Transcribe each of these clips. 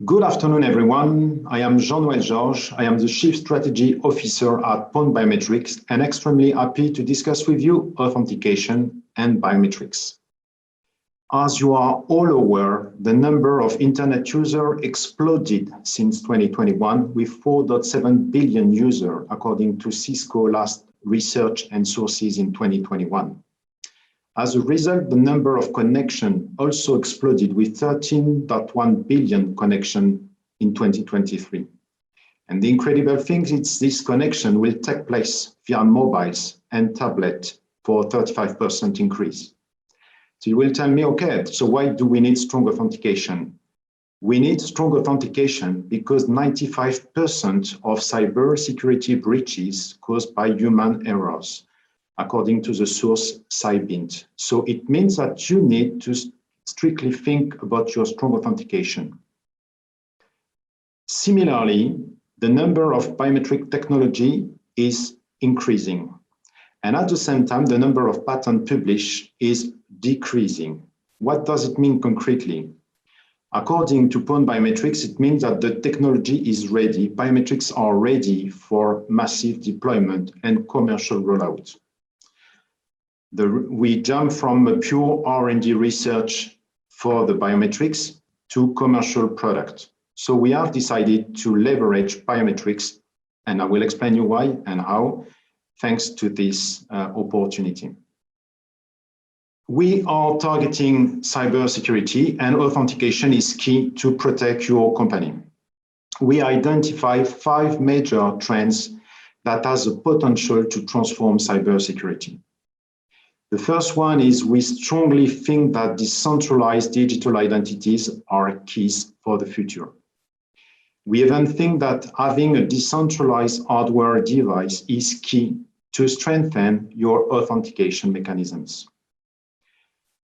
Good afternoon, everyone. I am Jean-Noel. I am the Chief Strategy Officer at Pone Biometrics and extremely happy to discuss with you authentication and biometrics. As you are all aware, the number of internet users exploded since 2021 with 4.7 billion users, according to Cisco last research and sources in 2021. As a result, the number of connections also exploded with 13.1 billion connections in 2023. And the incredible thing is this connection will take place via mobiles and tablets for a 35% increase. So you will tell me, okay, so why do we need strong authentication? We need strong authentication because 95% of cybersecurity breaches caused by human errors, according to the source Cybersecurity. So it means that you need to strictly think about your strong authentication. Similarly, the number of biometric technology is increasing. And at the same time, the number of patents published is decreasing. What does it mean concretely? According to Pone Biometrics, it means that the technology is ready. Biometrics are ready for massive deployment and commercial rollout. We jump from a pure R&D research for the biometrics to commercial product. So we have decided to leverage biometrics, and I will explain you why and how, thanks to this opportunity. We are targeting cybersecurity, and authentication is key to protect your company. We identify 5 major trends that has the potential to transform cybersecurity. The first one is we strongly think that decentralized digital identities are keys for the future. We even think that having a decentralized hardware device is key to strengthen your authentication mechanisms.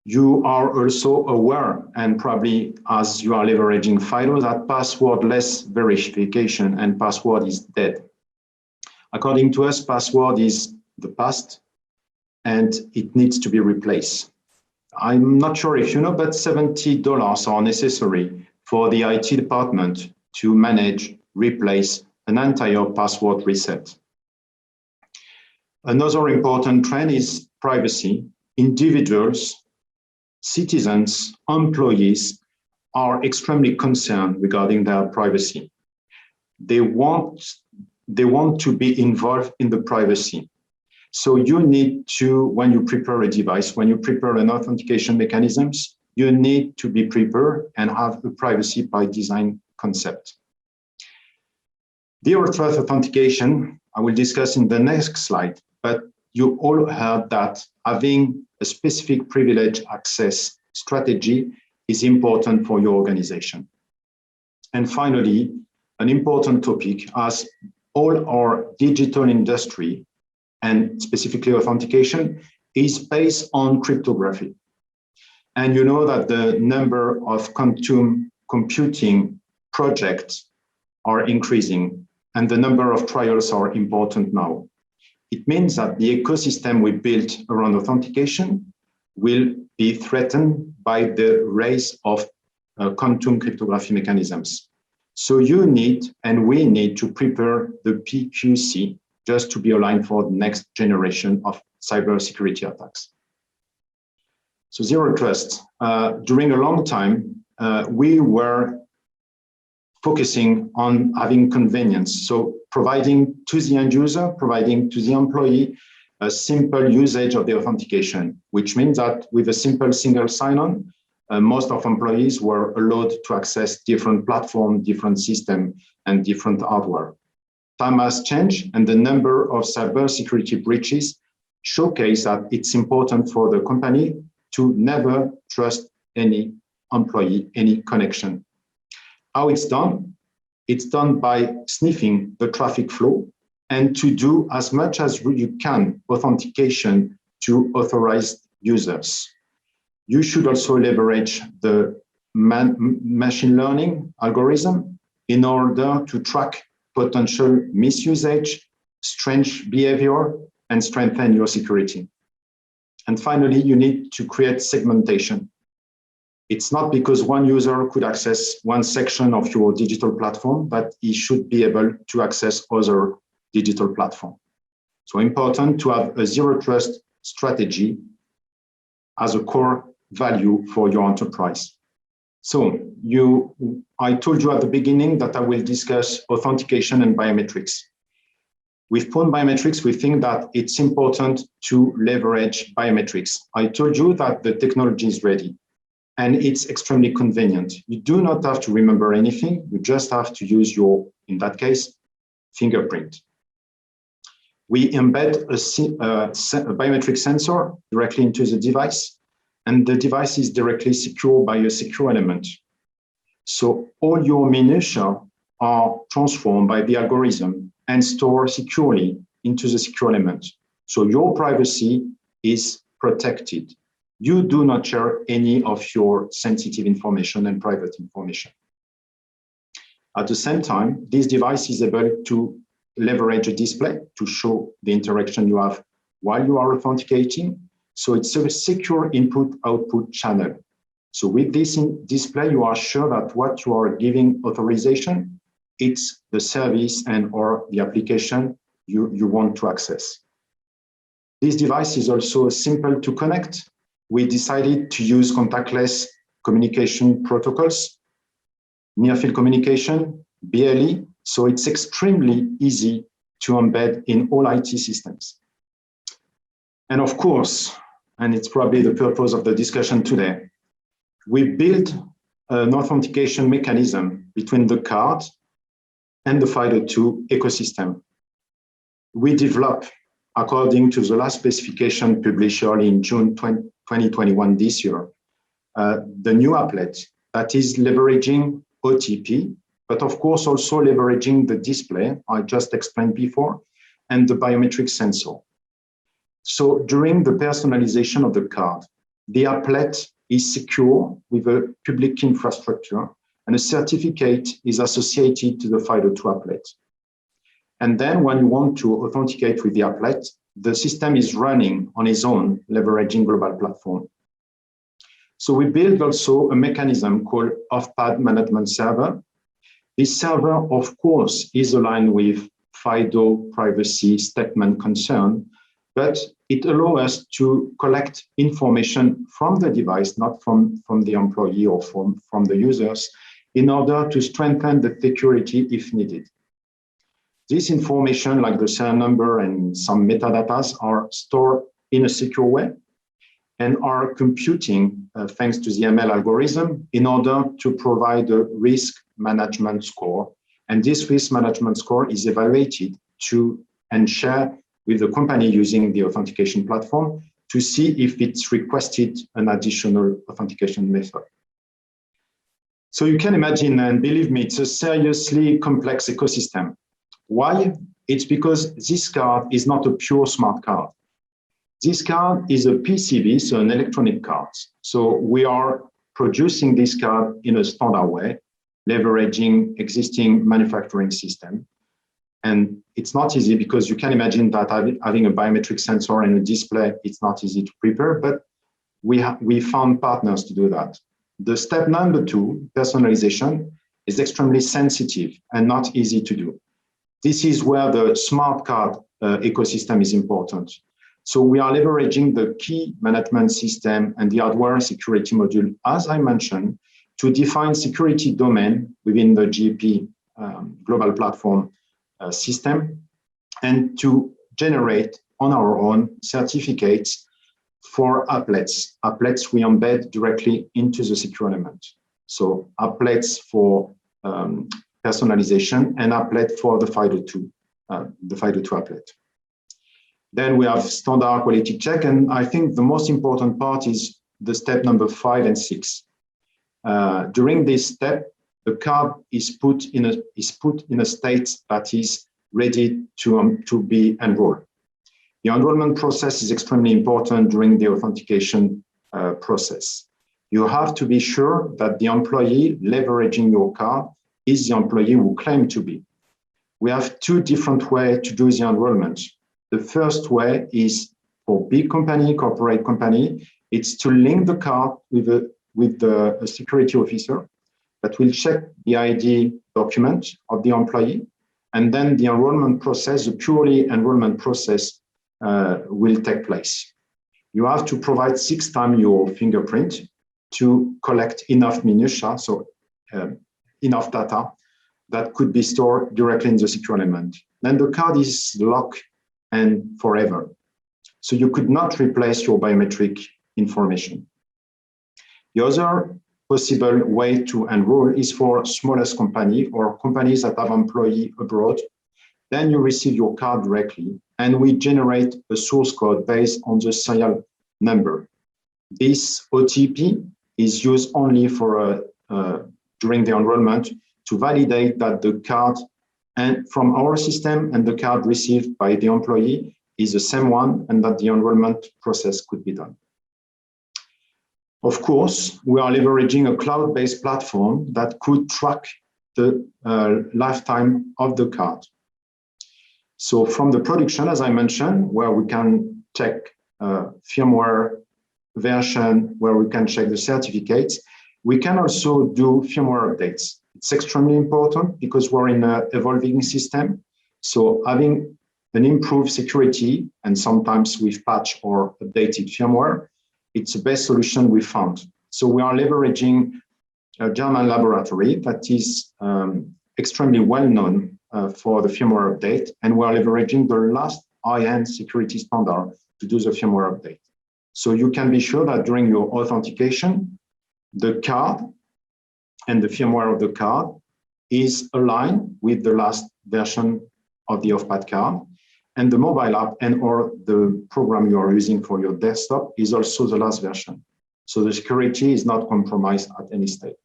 You are also aware, and probably as you are leveraging FIDO, that passwordless verification and password is dead. According to us, password is the past, and it needs to be replaced. I'm not sure if you know, but $70 are necessary for the IT department to manage, replace an entire password reset. Another important trend is privacy. Individuals, citizens, employees are extremely concerned regarding their privacy. They want to be involved in the privacy. So you need to, when you prepare a device, when you prepare an authentication mechanisms, you need to be prepared and have a privacy by design concept. Zero trust authentication, I will discuss in the next slide, but you all heard that having a specific privilege access strategy is important for your organization. And finally, an important topic, as all our digital industry and specifically authentication is based on cryptography. And you know that the number of quantum computing projects are increasing and the number of trials are important now. It means that the ecosystem we built around authentication will be threatened by the rise of quantum cryptography mechanisms. So you need, and we need to prepare the PQC just to be aligned for the next generation of cybersecurity attacks. So zero trust. During a long time, we were focusing on having convenience. So providing to the end user, providing to the employee, a simple usage of the authentication, which means that with a simple single sign-on, most of employees were allowed to access different platforms, different systems, and different hardware. Time has changed, and the number of cybersecurity breaches showcase that it's important for the company to never trust any employee, any connection. How it's done? It's done by sniffing the traffic flow and to do as much as you can authentication to authorized users. You should also leverage the machine learning algorithm in order to track potential misusage, strange behavior, and strengthen your security. And finally, you need to create segmentation. It's not because one user could access one section of your digital platform, but he should be able to access other digital platform. So important to have a zero trust strategy as a core value for your enterprise. So I told you at the beginning that I will discuss authentication and biometrics. With Pone Biometrics, we think that it's important to leverage biometrics. I told you that the technology is ready and it's extremely convenient. You do not have to remember anything. You just have to use your, in that case, fingerprint. We embed a biometric sensor directly into the device, and the device is directly secured by a secure element. So all your minutiae are transformed by the algorithm and stored securely into the secure element. So your privacy is protected. You do not share any of your sensitive information and private information. At the same time, this device is able to leverage a display to show the interaction you have while you are authenticating. So it's a secure input-output channel. So with this display, you are sure that what you are giving authorization, it's the service and or the application you want to access. This device is also simple to connect. We decided to use contactless communication protocols, near-field communication, BLE, so it's extremely easy to embed in all IT systems. And of course, and it's probably the purpose of the discussion today, we built an authentication mechanism between the card and the FIDO2 ecosystem. We develop, according to the last specification published early in June 2021 this year, the new applet that is leveraging OTP, but of course also leveraging the display I just explained before and the biometric sensor. So during the personalization of the card, the applet is secure with a public infrastructure and a certificate is associated to the FIDO2 applet. And then when you want to authenticate with the applet, the system is running on its own, leveraging global platform. So we built also a mechanism called off-pad management server. This server, of course, is aligned with FIDO privacy statement concern, but it allows us to collect information from the device, not from the employee or from the users, in order to strengthen the security if needed. This information, like the serial number and some metadata, are stored in a secure way and are computing thanks to the ML algorithm in order to provide a risk management score. And this risk management score is evaluated to and shared with the company using the authentication platform to see if it's requested an additional authentication method. So you can imagine, and believe me, it's a seriously complex ecosystem. Why? It's because this card is not a pure smart card. This card is a PCB, so an electronic card. So we are producing this card in a standard way, leveraging existing manufacturing system. And it's not easy because you can imagine that having a biometric sensor and a display, it's not easy to prepare, but we found partners to do that. The step number 2, personalization, is extremely sensitive and not easy to do. This is where the smart card ecosystem is important. So we are leveraging the key management system and the hardware security module, as I mentioned, to define security domain within the GP global platform system and to generate on our own certificates for applets. Applets we embed directly into the secure element. So applets for personalization and applet for the FIDO2 applet. Then we have standard quality check, and I think the most important part is the step number 5 and 6. During this step, the card is put in a state that is ready to be enrolled. The enrollment process is extremely important during the authentication process. You have to be sure that the employee leveraging your card is the employee who claimed to be. We have 2 different ways to do the enrollment. The first way is for big company, corporate company, it's to link the card with a with a security officer that will check the ID document of the employee, and then the enrollment process, the purely enrollment process, will take place. You have to provide 6 times your fingerprint to collect enough minutiae, so enough data that could be stored directly in the secure element. Then the card is locked and forever. So you could not replace your biometric information. The other possible way to enroll is for smallest company or companies that have employees abroad. Then you receive your card directly, and we generate a source code based on the serial number. This OTP is used only for during the enrollment to validate that the card and from our system and the card received by the employee is the same one, and that the enrollment process could be done. Of course, we are leveraging a cloud-based platform that could track the lifetime of the card. So from the production, as I mentioned, where we can check firmware version, where we can check the certificates, we can also do firmware updates. It's extremely important because we're in an evolving system. So having an improved security, and sometimes with patch or updated firmware, it's the best solution we found. So we are leveraging a German laboratory that is extremely well known for the firmware update, and we are leveraging the last high-end security standard to do the firmware update. So you can be sure that during your authentication, the card and the firmware of the card is aligned with the last version of the off-pad card, and the mobile app and or the program you are using for your desktop is also the last version. So the security is not compromised at any stage.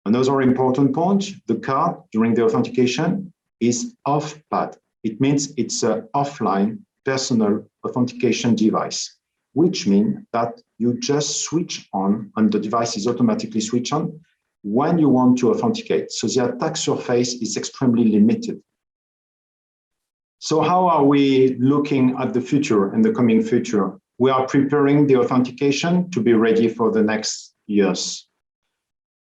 Another important point, the card during the authentication is off-pad. It means it's an offline personal authentication device, which means that you just switch on and the device is automatically switched on when you want to authenticate. So the attack surface is extremely limited. So how are we looking at the future and the coming future? We are preparing the authentication to be ready for the next years.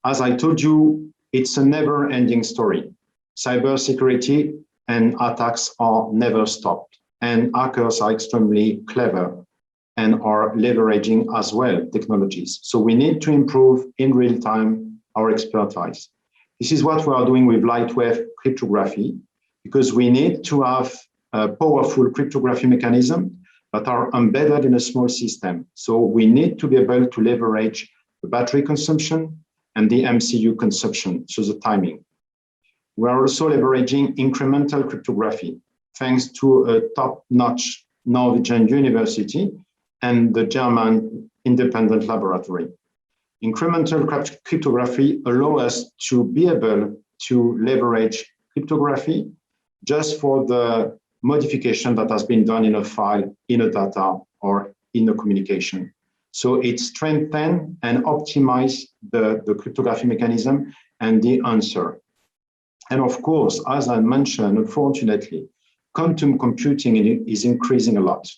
As I told you, it's a never-ending story. Cybersecurity and attacks are never stopped, and hackers are extremely clever and are leveraging as well technologies. So we need to improve in real time our expertise. This is what we are doing with lightweight cryptography, because we need to have a powerful cryptography mechanism that are embedded in a small system. So we need to be able to leverage the battery consumption and the MCU consumption, so the timing. We are also leveraging incremental cryptography, thanks to a top-notch Norwegian university and the German independent laboratory. Incremental cryptography allows us to be able to leverage cryptography just for the modification that has been done in a file, in a data, or in a communication. So it strengthens and optimizes the cryptography mechanism and the answer. And of course, as I mentioned, unfortunately, quantum computing is increasing a lot.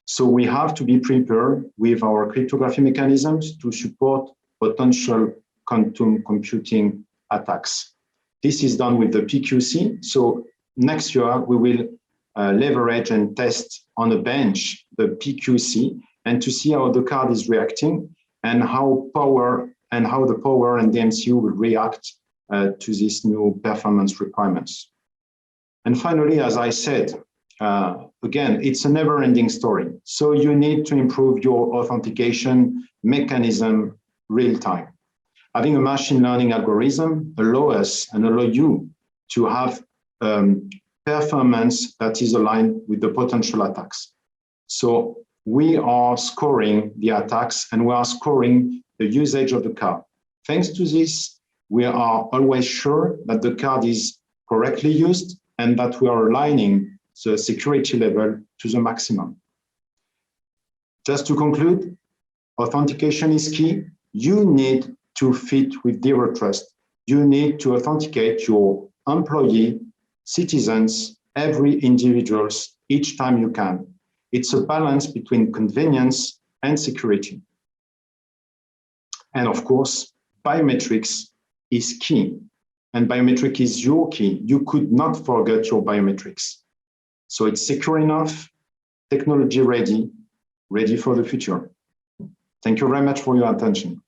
So we have to be prepared with our cryptography mechanisms to support potential quantum computing attacks. This is done with the PQC. So next year, we will leverage and test on a bench the PQC and to see how the card is reacting and how the power and the MCU will react to these new performance requirements. And finally, as I said, again, it's a never-ending story. So you need to improve your authentication mechanism real time. Having a machine learning algorithm allows you to have performance that is aligned with the potential attacks. So we are scoring the attacks and we are scoring the usage of the card. Thanks to this, we are always sure that the card is correctly used and that we are aligning the security level to the maximum. Just to conclude, authentication is key. You need to fit with Zero Trust. You need to authenticate your employee, citizens, every individuals, each time you can. It's a balance between convenience and security. And of course, biometrics is key. And biometric is your key. You could not forget your biometrics. So it's secure enough, technology ready, ready for the future. Thank you very much for your attention.